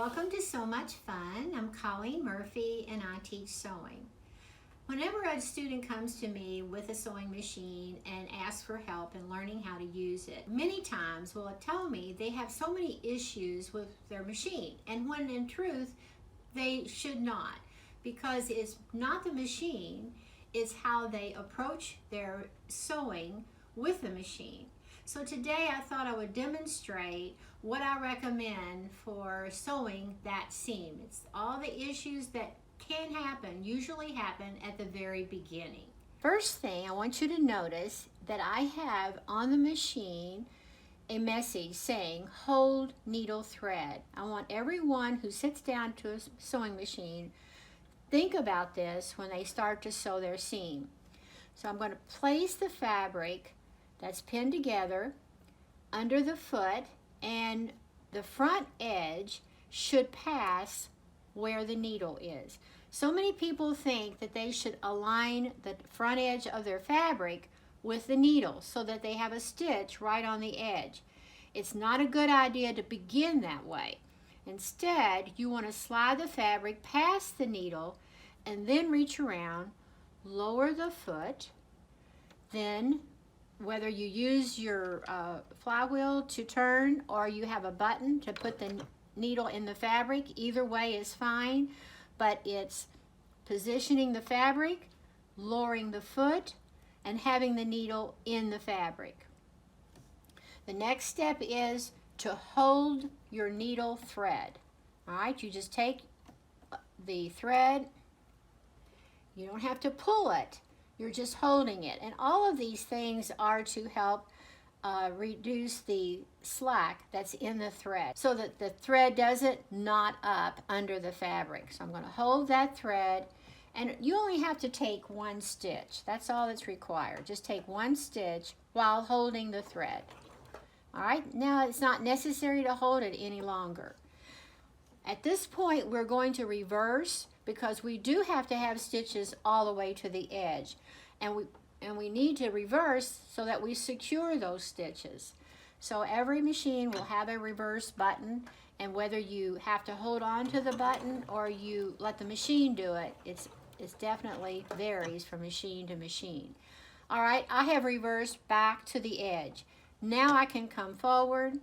Welcome to So Much Fun. I'm Colleen Murphy and I teach sewing. Whenever a student comes to me with a sewing machine and asks for help in learning how to use it, many times will tell me they have so many issues with their machine, and when in truth they should not, because it's not the machine, it's how they approach their sewing with the machine. So today I thought I would demonstrate what I recommend for sewing that seam. It's all the issues that can happen, usually happen at the very beginning. First thing, I want you to notice that I have on the machine a message saying hold needle thread. I want everyone who sits down to a sewing machine think about this when they start to sew their seam. So I'm going to place the fabric that's pinned together under the foot, and the front edge should pass where the needle is. So many people think that they should align the front edge of their fabric with the needle so that they have a stitch right on the edge. It's not a good idea to begin that way. Instead, you want to slide the fabric past the needle and then reach around, lower the foot, then whether you use your flywheel to turn or you have a button to put the needle in the fabric, either way is fine, but it's positioning the fabric, lowering the foot, and having the needle in the fabric. The next step is to hold your needle thread. All right, you just take the thread, you don't have to pull it, you're just holding it. And all of these things are to help reduce the slack that's in the thread so that the thread doesn't knot up under the fabric. So I'm going to hold that thread, and you only have to take one stitch. That's all that's required. Just take one stitch while holding the thread. All right, now it's not necessary to hold it any longer. At this point, we're going to reverse because we do have to have stitches all the way to the edge. And we need to reverse so that we secure those stitches. So every machine will have a reverse button, and whether you have to hold on to the button or you let the machine do it, it's definitely varies from machine to machine. All right, I have reversed back to the edge. Now I can come forward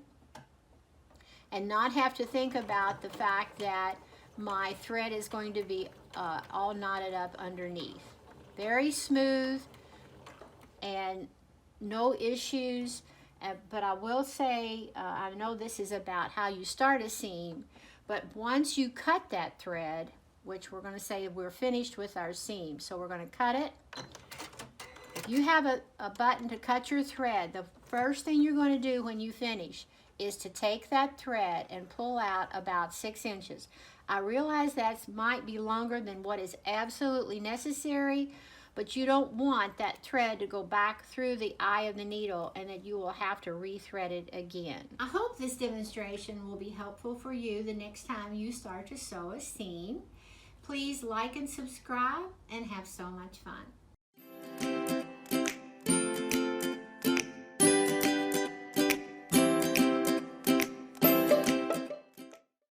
and not have to think about the fact that my thread is going to be all knotted up underneath. Very smooth and no issues, but I will say, I know this is about how you start a seam, but once you cut that thread, which we're going to say we're finished with our seam, so we're going to cut it. If you have a button to cut your thread, the first thing you're going to do when you finish is to take that thread and pull out about 6 inches. I realize that might be longer than what is absolutely necessary, but you don't want that thread to go back through the eye of the needle and that you will have to rethread it again. I hope this demonstration will be helpful for you the next time you start to sew a seam. Please like and subscribe and have so much fun.